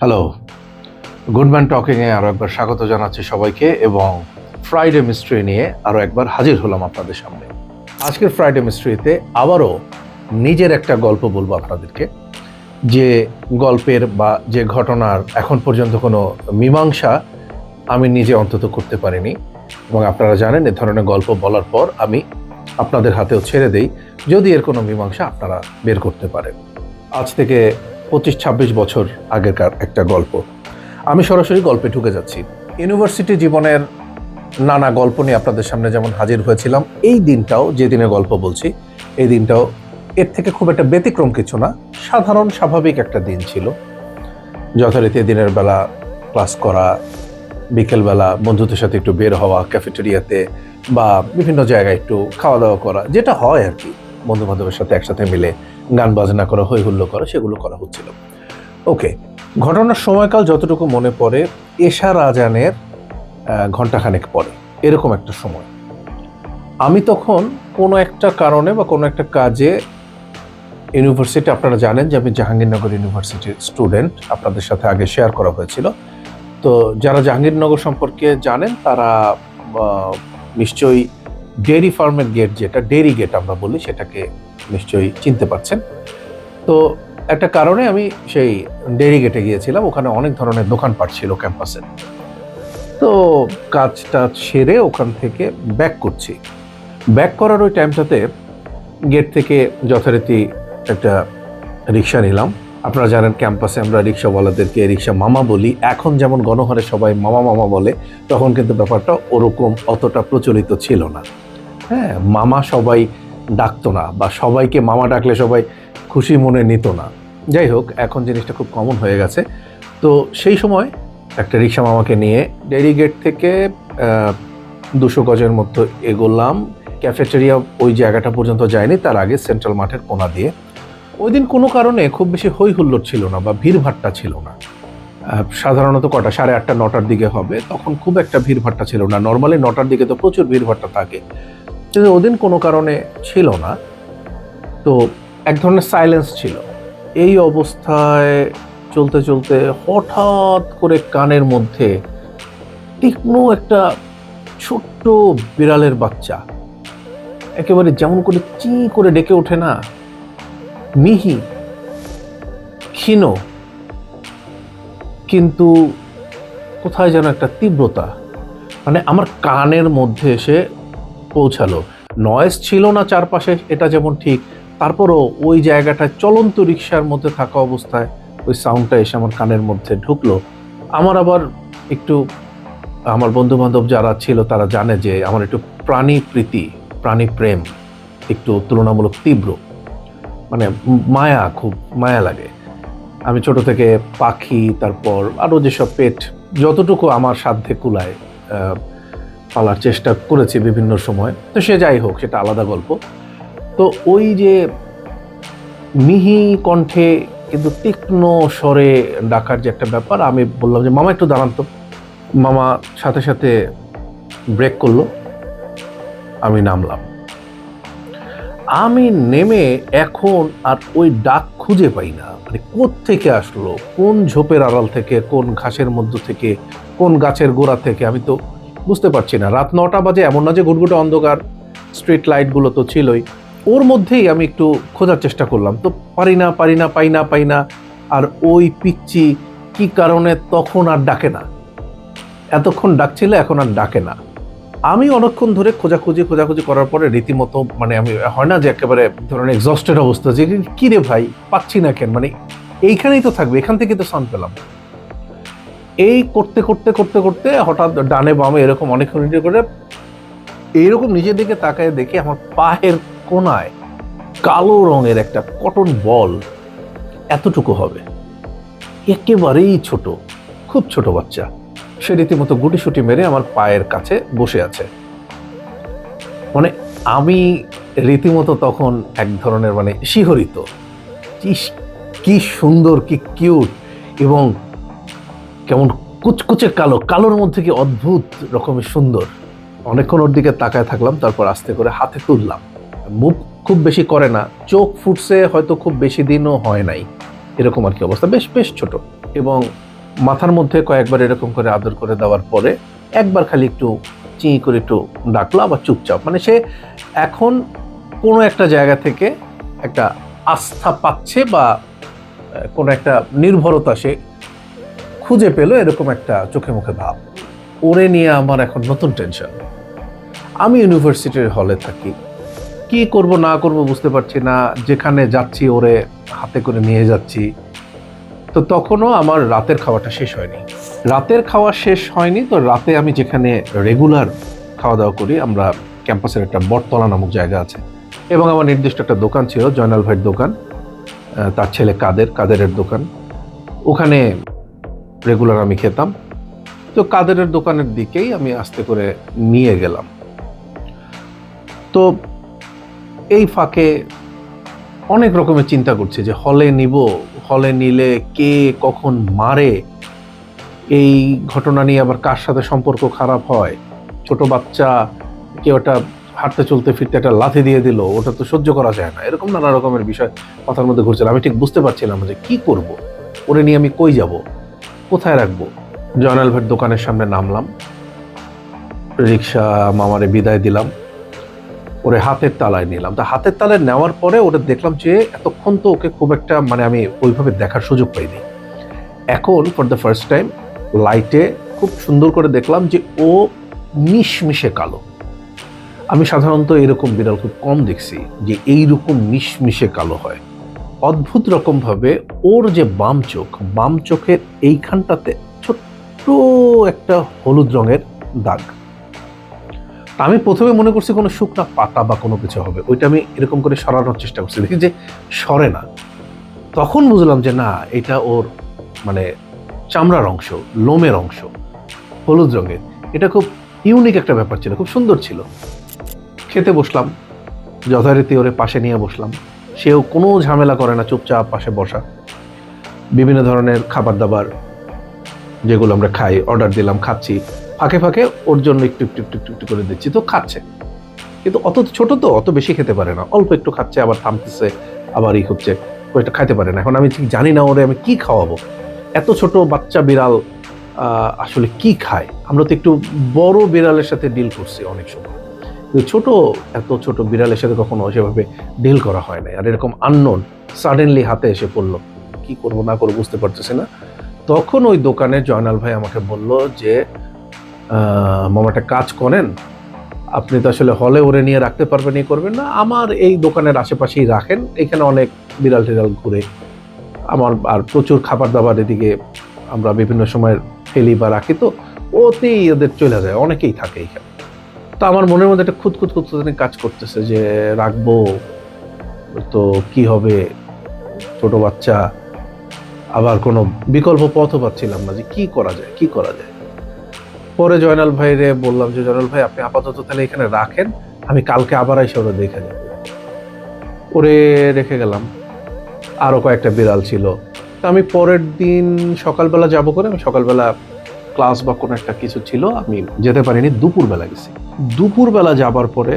Hello, Goodman টকিংয়ে আরও একবার স্বাগত জানাচ্ছি সবাইকে এবং ফ্রাইডে মিস্ট্রি নিয়ে আরও একবার হাজির হলাম আপনাদের সামনে। আজকের ফ্রাইডে মিস্ট্রিতে আবারও নিজের একটা গল্প বলবো আপনাদেরকে, যে গল্পের বা যে ঘটনার এখন পর্যন্ত কোনো মীমাংসা আমি নিজে অন্তত করতে পারিনি। এবং আপনারা জানেন, এ ধরনের গল্প বলার পর আমি আপনাদের হাতেও ছেড়ে দেই যদি এর কোনো মীমাংসা আপনারা বের করতে পারেন। আজ থেকে 25-26 বছর আগেকার একটা গল্প। আমি সরাসরি গল্পে ঢুকে যাচ্ছি। ইউনিভার্সিটি জীবনের নানা গল্প নিয়ে আপনাদের সামনে যেমন হাজির হয়েছিলাম, এই দিনটাও, যে দিনে গল্প বলছি, এই দিনটাও এর থেকে খুব একটা ব্যতিক্রম কিছু না, সাধারণ স্বাভাবিক একটা দিন ছিল। যথারীতি দিনের বেলা ক্লাস করা, বিকেলবেলা বন্ধুদের সাথে একটু বের হওয়া, ক্যাফেটেরিয়াতে বা বিভিন্ন জায়গায় একটু খাওয়া দাওয়া করা, যেটা হয় আর কি, বন্ধু বান্ধবের সাথে একসাথে মিলে গান বাজনা করা, হই হুল্লো করা, সেগুলো করা হচ্ছিল। ওকে, ঘটনার সময়কাল যতটুকু মনে পড়ে, এশার আজানের ঘণ্টাখানেক পরে, এরকম একটা সময়। আমি তখন কোনো একটা কারণে বা কোনো একটা কাজে ইউনিভার্সিটি, আপনারা জানেন যে আমি জাহাঙ্গীরনগর ইউনিভার্সিটির স্টুডেন্ট, আপনাদের সাথে আগে শেয়ার করা হয়েছিল। তো যারা জাহাঙ্গীরনগর সম্পর্কে জানেন তারা নিশ্চয়ই ডেয়ারি ফার্মের গেট, যেটা ডেয়ারি গেট আমরা বলি, সেটাকে নিশ্চয়ই চিনতে পারছেন। তো একটা কারণে আমি সেই ডেয়ারি গেটে গিয়েছিলাম। ওখানে অনেক ধরনের দোকানপাট ছিল ক্যাম্পাসে। তো কাজটা সেরে ওখান থেকে ব্যাক করছি। ব্যাক করার ওই টাইমটাতে গেট থেকে যথারীতি একটা রিক্সা নিলাম। আপনারা জানেন ক্যাম্পাসে আমরা রিক্সাওয়ালাদেরকে রিক্সা মামা বলি। এখন যেমন গণহারে সবাই মামা মামা বলে, তখন কিন্তু ব্যাপারটা ওরকম অতটা প্রচলিত ছিল না। হ্যাঁ, মামা সবাই ডাকতো না, বা সবাইকে মামা ডাকলে সবাই খুশি মনে নিত না। যাই হোক, এখন জিনিসটা খুব কমন হয়ে গেছে। তো সেই সময় একটা রিক্সা মামাকে নিয়ে ডেয়ারি গেট থেকে 200 গজের মতো এগোলাম। ক্যাফেটেরিয়া ওই জায়গাটা পর্যন্ত যায়নি, তার আগে সেন্ট্রাল মাঠের কোণা দিয়ে। ওই দিন কোনো কারণে খুব বেশি হই হুল্লোড় ছিল না বা ভিড়ভাট্টা ছিল না। সাধারণত কটা 8:30 9টার দিকে হবে, তখন খুব একটা ভিড়ভাট্টা ছিল না। নর্মালি 9টার দিকে তো প্রচুর ভিড়ভাট্টা থাকে, কিন্তু ওদিন কোনো কারণে ছিল না। তো এক ধরনের সাইলেন্স ছিল। এই অবস্থায় চলতে চলতে হঠাৎ করে কানের মধ্যে তীক্ষ্ণ একটা ছোট্ট বিড়ালের বাচ্চা একেবারে যেমন করে চি করে ডেকে ওঠে না, মিহি, ক্ষীণ, কিন্তু কোথায় যেন একটা তীব্রতা, মানে আমার কানের মধ্যে এসে পৌঁছালো। নয়েজ ছিল না চারপাশে, এটা যেমন ঠিক, তারপরও ওই জায়গাটায় চলন্ত রিক্সার মধ্যে থাকা অবস্থায় ওই সাউন্ডটা এসে আমার কানের মধ্যে ঢুকলো। আমার আবার একটু, আমার বন্ধু বান্ধব যারা ছিল তারা জানে যে আমার একটু প্রাণী প্রীতি, প্রাণী প্রেম একটু তুলনামূলক তীব্র, মানে মায়া, খুব মায়া লাগে। আমি ছোট থেকে পাখি, তারপর আরও যেসব পেট যতটুকু আমার সাধ্যে কুলায় পালার চেষ্টা করেছি বিভিন্ন সময়। তো সে যাই হোক, সেটা আলাদা গল্প। তো ওই যে মিহি কণ্ঠে কিন্তু তীক্ষ্ণ স্বরে ডাকার যে একটা ব্যাপার, আমি বললাম যে মামা একটু দাঁড়ান তো। মামা সাথে সাথে ব্রেক করলো, আমি নামলাম। আমি নেমে এখন আর ওই ডাক খুঁজে পাই না, মানে কোত্থেকে আসলো, কোন ঝোপের আড়াল থেকে, কোন ঘাসের মধ্য থেকে, কোন গাছের গোড়া থেকে, আমি তো বুঝতে পারছি না। রাত 9টা বাজে, এমন না যে ঘুটঘুটে অন্ধকার, স্ট্রিট লাইটগুলো তো ছিলই। ওর মধ্যেই আমি একটু খোঁজার চেষ্টা করলাম, তো পাই না। আর ওই পিচ্চি কি কারণে তখন আর ডাকে না, এতক্ষণ ডাকছিল, এখন আর ডাকে না। আমি অনেকক্ষণ ধরে খোঁজাখুঁজি করার পরে রীতিমতো, মানে আমি, হয় না যে একেবারে ধরনের এক্সস্টেড অবস্থা, যে কি রে ভাই, পাচ্ছি না কেন, মানে এইখানেই তো থাকবে, এখান থেকে তো সাউন্ড পেলাম। এই করতে হঠাৎ ডানে বামে এরকম অনেকক্ষণ করে এইরকম নিজের দিকে তাকায় দেখি আমার পায়ের কোনায় কালো রঙের একটা কটন বল, এতটুকু হবে, একেবারেই ছোট, খুব ছোট বাচ্চা। সে রীতিমতো গুটিসুটি মেরে আমার পায়ের কাছে বসে আছে। মানে আমি রীতিমতো তখন এক ধরনের, মানে শিহরিত, কি সুন্দর, কি কিউট, এবং কেমন কুচকুচে কালো, কালোর মধ্যে কি অদ্ভুত রকমের সুন্দর। অনেকক্ষণ ওর দিকে তাকায় থাকলাম, তারপর আস্তে করে হাতে তুললাম। মুভ খুব বেশি করে না, চোখ ফুটছে হয়তো খুব বেশি দিনও হয় নাই, এরকম আর কি অবস্থা, বেশ ছোট। এবং মাথার মধ্যে কয়েকবার এরকম করে আদর করে দেওয়ার পরে একবার খালি একটু চিঁ করে একটু ডাকলো, আবার চুপচাপ। মানে সে এখন কোনো একটা জায়গা থেকে একটা আস্থা পাচ্ছে বা কোনো একটা নির্ভরতা সে খুঁজে পেলো, এরকম একটা চোখে মুখে ভাব। ওরে নিয়ে আমার এখন নতুন টেনশন। আমি ইউনিভার্সিটির হলে থাকি, কি করব না করব বুঝতে পারছি না। যেখানে যাচ্ছি ওরে হাতে করে নিয়ে যাচ্ছি। তো তখনও আমার রাতের খাওয়াটা শেষ হয়নি। রাতের খাওয়া শেষ হয়নি তো রাতে আমি যেখানে রেগুলার খাওয়া দাওয়া করি, আমরা ক্যাম্পাসের একটা বটতলা নামক জায়গা আছে, এবং আমার নির্দিষ্ট একটা দোকান ছিল, জয়নাল ভাইয়ের দোকান, তার ছেলে কাদেরের দোকান। ওখানে রেগুলার আমি খেতাম। তো কাদেরের দোকানের দিকেই আমি আস্তে করে নিয়ে গেলাম। তো এই ফাঁকে অনেক রকমের চিন্তা করছে যে হলে নিব, হলে নিলে কে কখন মারে, এই ঘটনা নিয়ে আবার কার সাথে সম্পর্ক খারাপ হয়, ছোট বাচ্চা কেউ একটা হাঁটতে চলতে ফিরতে একটা লাথি দিয়ে দিল, ওটা তো সহ্য করা যায় না। এরকম নানা রকমের বিষয় মাথার মধ্যে ঘুরছিল। আমি ঠিক বুঝতে পারছিলাম যে কি করব, ওরে নিয়ে আমি কই যাব, কোথায় রাখবো। জয়নাল ভাইয়ের দোকানের সামনে নামলাম, রিক্সা মামারে বিদায় দিলাম, ওরে হাতের তালায় নিলাম। তা হাতের তালায় নেওয়ার পরে ওটা দেখলাম যে এতক্ষণ তো ওকে খুব একটা মানে আমি ওইভাবে দেখার সুযোগ পাইনি। এখন ফর দ্য ফার্স্ট টাইম লাইটে খুব সুন্দর করে দেখলাম যে ও মিশমিশে কালো। আমি সাধারণত এরকম বিড়াল খুব কম দেখছি যে এইরকম মিশমিশে কালো হয়। অদ্ভুত রকমভাবে ওর যে বাম চোখের এইখানটাতে ছোট্ট একটা হলুদ রঙের দাগ। আমি প্রথমে মনে করছি কোনো শুকনা পাতা বা কোনো কিছু হবে, ওইটা আমি এরকম করে সরানোর চেষ্টা করছি, দেখি যে সরে না। তখন বুঝলাম যে না, এটা ওর মানে চামড়ার অংশ, লোমের অংশ, হলুদ রঙের। এটা খুব ইউনিক একটা ব্যাপার ছিল, খুব সুন্দর ছিল। খেতে বসলাম, যথারীতি ওরে পাশে নিয়ে বসলাম। সেও কোনো ঝামেলা করে না, চুপচাপ পাশে বসা। বিভিন্ন ধরনের খাবার দাবার যেগুলো আমরা খাই অর্ডার দিলাম, খাচ্ছি। ফাঁকে ফাঁকে ওর জন্য একটু একটু একটু একটু করে দিচ্ছি, তো খাচ্ছে। কিন্তু অত ছোট তো অত বেশি খেতে পারে না, অল্প একটু খাচ্ছে, আবার থামতেছে, আবার হচ্ছে, ওইটা খাইতে পারে না। এখন আমি ঠিক জানি না ওরে আমি কি খাওয়াবো। এত ছোট বাচ্চা বিড়াল আসলে কি খায়। আমরা তো একটু বড় বিড়ালের সাথে ডিল করছি অনেক সময়, কিন্তু এত ছোট বিড়ালের সাথে কখনো সেভাবে ডিল করা হয় না। আর এরকম আননোন সাডেনলি হাতে এসে পড়লো, কি করবো না করবো বুঝতে পারতেছি না। তখন ওই দোকানে জয়নাল ভাই আমাকে বলল যে মামাটা কাজ করেন, আপনি তো আসলে হলে ওরে নিয়ে রাখতে পারবেন, করবেন না, আমার এই দোকানের আশেপাশেই রাখেন, এখানে অনেক বিড়াল টিড়াল ঘুরে, আমার আর প্রচুর খাবার দাবার এদিকে আমরা বিভিন্ন সময় ফেলি বা রাখি, তো ওতেই ওদের চলে যায়, অনেকেই থাকে এখানে। তো আমার মনের মধ্যে একটা খুঁতখুত কাজ করতেছে যে রাখবো তো কি হবে, ছোট বাচ্চা, আবার কোনো বিকল্প পথও পাচ্ছিলাম না যে কি করা যায়। পরে জয়নাল ভাইরে বললাম যে জয়নাল ভাই আপনি আপাতত তাহলে এখানে রাখেন, আমি কালকে আবার এসে ওরা দেখে যাব। ওরে রেখে গেলাম। আরো কয়েকটা বিড়াল ছিল। তো আমি পরের দিন সকালবেলা যাব করে, আমি সকালবেলা ক্লাস বা কোনো একটা কিছু ছিল, আমি যেতে পারিনি, দুপুরবেলা গেছি। দুপুরবেলা যাবার পরে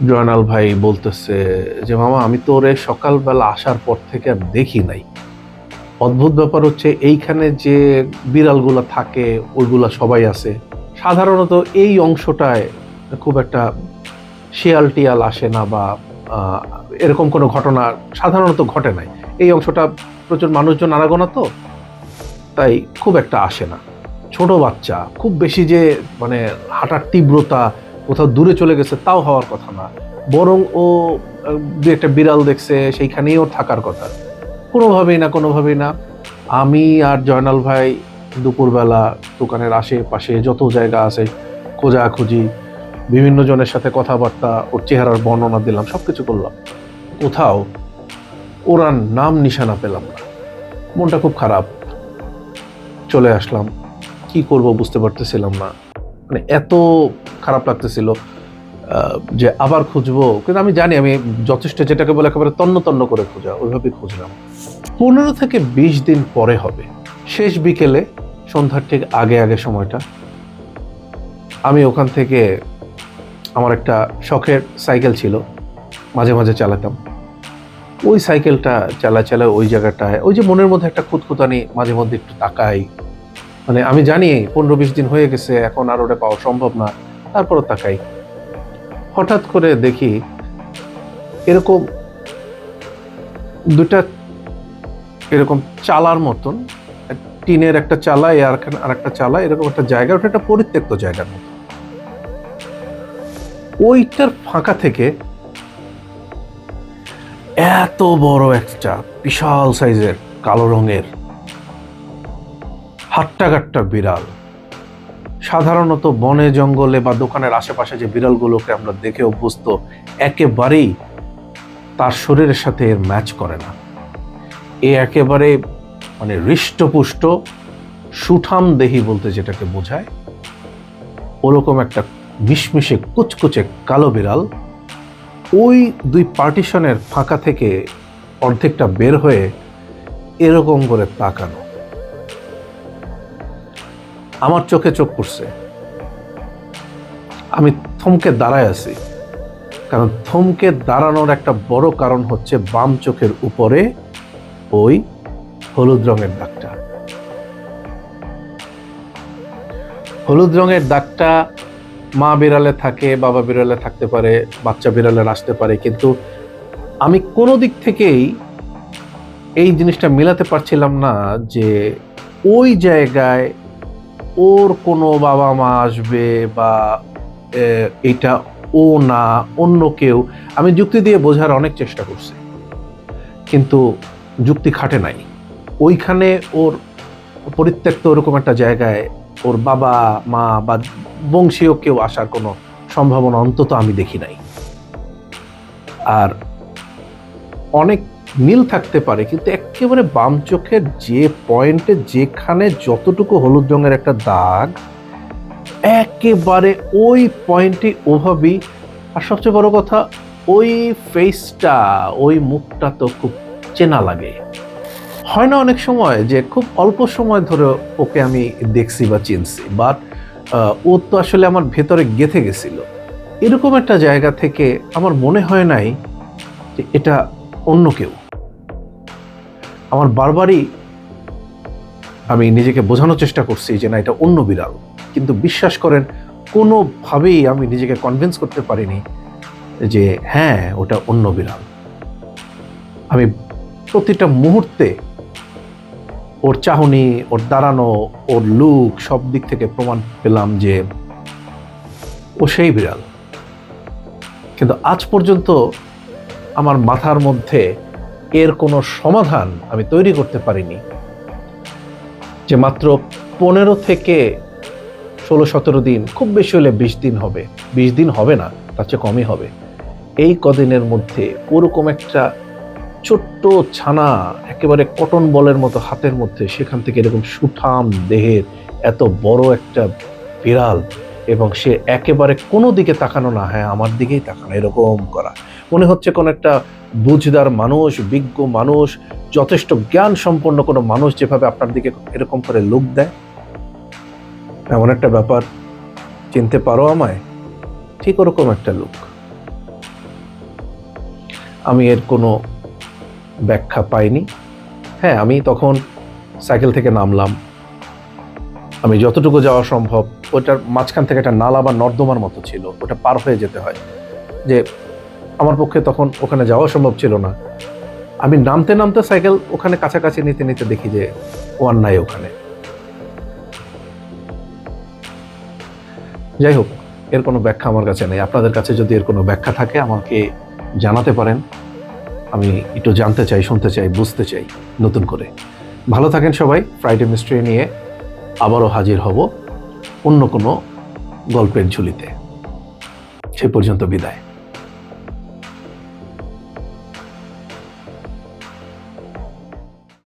জয়নাল ভাই বলতেছে যে মামা আমি তো ওরে সকালবেলা আসার পর থেকে আর দেখি নাই। অদ্ভুত ব্যাপার হচ্ছে এইখানে যে বিড়ালগুলো থাকে ওইগুলা সবাই আছে, সাধারণত এই অংশটায় খুব একটা শিয়াল টিয়াল আসে না, বা এরকম কোনো ঘটনা সাধারণত ঘটে নাই। এই অংশটা প্রচুর মানুষজন আনাগোনা, তো তাই খুব একটা আসে না। ছোট বাচ্চা খুব বেশি যে মানে হাঁটার তীব্রতা কোথাও দূরে চলে গেছে তাও হওয়ার কথা না, বরং ও দু একটা বিড়াল দেখছে সেইখানেই ওর থাকার কথা। কোনোভাবেই না। আমি আর জয়নাল ভাই দুপুরবেলা দোকানের আশেপাশে যত জায়গা আছে খোঁজাখুঁজি, বিভিন্ন জনের সাথে কথাবার্তা, ওর চেহারার বর্ণনা দিলাম, সবকিছু করলাম, কোথাও ওরা নাম নিশানা পেলাম না। মনটা খুব খারাপ, চলে আসলাম। কি করব বুঝতে পারতেছিলাম না, মানে এত খারাপ লাগতেছিল যে আবার খুঁজবো। কিন্তু আমি জানি আমি যথেষ্ট, যেটাকে বলে একেবারে তন্ন করে খোঁজা, ওইভাবেই খুঁজলাম। 15 থেকে 20 দিন পরে হবে, শেষ বিকেলে সন্ধ্যার ঠিক আগে সময়টা, আমি ওখান থেকে, আমার একটা শখের সাইকেল ছিল, মাঝে মাঝে চালাতাম, ওই সাইকেলটা চালা ওই জায়গাটায়, ওই যে মনের মধ্যে একটা খুঁতখুঁতানি, মাঝে মধ্যে একটু তাকাই, মানে আমি জানি 15-20 দিন হয়ে গেছে, এখন আর ওটা পাওয়া সম্ভব না, তারপরও তাকাই। হঠাৎ করে দেখি এরকম দুটা এরকম চালার মতন, টিনের একটা চালা আর একটা চালা, এরকম একটা জায়গা, ওটা একটা পরিত্যক্ত জায়গার মতো। ওইটার ফাঁকা থেকে এত বড় একটা বিশাল সাইজের কালো রঙের হাট্টাগাট্টা বিড়াল। সাধারণত বনে জঙ্গলে বা দোকানের আশেপাশে যে বিড়ালগুলোকে আমরা দেখে অভ্যস্ত, একেবারেই তার শরীরের সাথে এর ম্যাচ করে না। এ একেবারে মানে হৃষ্টপুষ্ট সুঠাম দেহি বলতে যেটাকে বোঝায়, ওরকম একটা মিশমিশে কুচকুচে কালো বিড়াল ওই দুই পার্টিশনের ফাঁকা থেকে অর্ধেকটা বের হয়ে এরকম করে তাকানো। আমার চোখে চোখ পড়ছে, আমি থমকে দাঁড়ায় আছি। কারণ থমকে দাঁড়ানোর একটা বড় কারণ হচ্ছে বাম চোখের উপরে ওই হলুদ রঙের দাগটা। হলুদ রঙের দাগটা মা বিড়ালে থাকে, বাবা বিড়ালে থাকতে পারে, বাচ্চা বিড়ালের আসতে পারে, কিন্তু আমি কোনো দিক থেকেই এই জিনিসটা মিলাতে পারছিলাম না যে ওই জায়গায় ওর কোনো বাবা মা আসবে বা এটা ও না অন্য কেউ। আমি যুক্তি দিয়ে বোঝার অনেক চেষ্টা করছি, কিন্তু যুক্তি খাটে নাই। ওইখানে ওর পরিত্যক্ত ওরকম একটা জায়গায় ওর বাবা মা বা বংশীয় কেউ আসার কোনো সম্ভাবনা অন্তত আমি দেখি নাই। আর অনেক মিল থাকতে পারে, কিন্তু একেবারে বাম চোখের যে পয়েন্টে যেখানে যতটুকু হলুদ রঙের একটা দাগ, একেবারে ওই পয়েন্টে ওভাবেই। আর সবচেয়ে বড় কথা, ওই ফেসটা, ওই মুখটা তো খুব চেনা লাগে। হয় না অনেক সময় যে খুব অল্প সময় ধরে ওকে আমি দেখছি বা চিনছি, বাট ও তো আসলে আমার ভেতরে গেঁথে গেছিল। এরকম একটা জায়গা থেকে আমার মনে হয় নাই যে এটা অন্য কেউ। আমার বারবারই আমি নিজেকে বোঝানোর চেষ্টা করছি যে না, এটা অন্য বিড়াল, কিন্তু বিশ্বাস করেন কোনোভাবেই আমি নিজেকে কনভিন্স করতে পারিনি যে হ্যাঁ ওটা অন্য বিড়াল। আমি প্রতিটা মুহূর্তে ওর চাহনি, ওর দাঁড়ানো, ওর লুক, সব দিক থেকে প্রমাণ পেলাম যে ও সেই বিড়াল। কিন্তু আজ পর্যন্ত আমার মাথার মধ্যে এর কোনো সমাধান আমি তৈরি করতে পারিনি যে মাত্র 15 থেকে 16-17 দিন, খুব বেশি হলে 20 দিন হবে, 20 দিন হবে না, তার চেয়ে কমই হবে, এই কদিনের মধ্যে ওরকম একটা ছোট্ট ছানা, একেবারে কটন বলের মতো হাতের মধ্যে, সেখান থেকে এরকম সুঠাম দেহের এত বড় একটা বিড়াল, এবং সে একেবারে কোনো দিকে তাকানো না, হ্যাঁ আমার দিকেই তাকানো, এরকম করা। মনে হচ্ছে কোন একটা বুঝদার মানুষ, বিজ্ঞ মানুষ, যথেষ্ট জ্ঞান সম্পন্ন কোনো মানুষ যেভাবে আপনার দিকে এরকম করে লুক দেয়, এমন একটা ব্যাপার। চিনতে পারো আমায়? ঠিক ওরকম একটা লুক। আমি এর কোনো ব্যাখ্যা পাইনি। হ্যাঁ, আমি তখন সাইকেল থেকে নামলাম, আমি যতটুকু যাওয়া সম্ভব, ওটার মাঝখান থেকে একটা নালা বা নর্দমার মতো ছিল, ওটা পার হয়ে যেতে হয়, যে আমার পক্ষে তখন ওখানে যাওয়া সম্ভব ছিল না। আমি নামতে নামতে সাইকেল ওখানে কাছাকাছি নিতে নিতে দেখি যে ও আর নাই ওখানে। যাই হোক, এর কোনো ব্যাখ্যা আমার কাছে নেই। আপনাদের কাছে যদি এর কোনো ব্যাখ্যা থাকে আমাকে জানাতে পারেন, আমি একটু জানতে চাই, শুনতে চাই, বুঝতে চাই নতুন করে। ভালো থাকেন সবাই। ফ্রাইডে মিস্ট্রি নিয়ে আবারও হাজির হব অন্য কোনো গল্পের ঝুলিতে। সে পর্যন্ত বিদায়।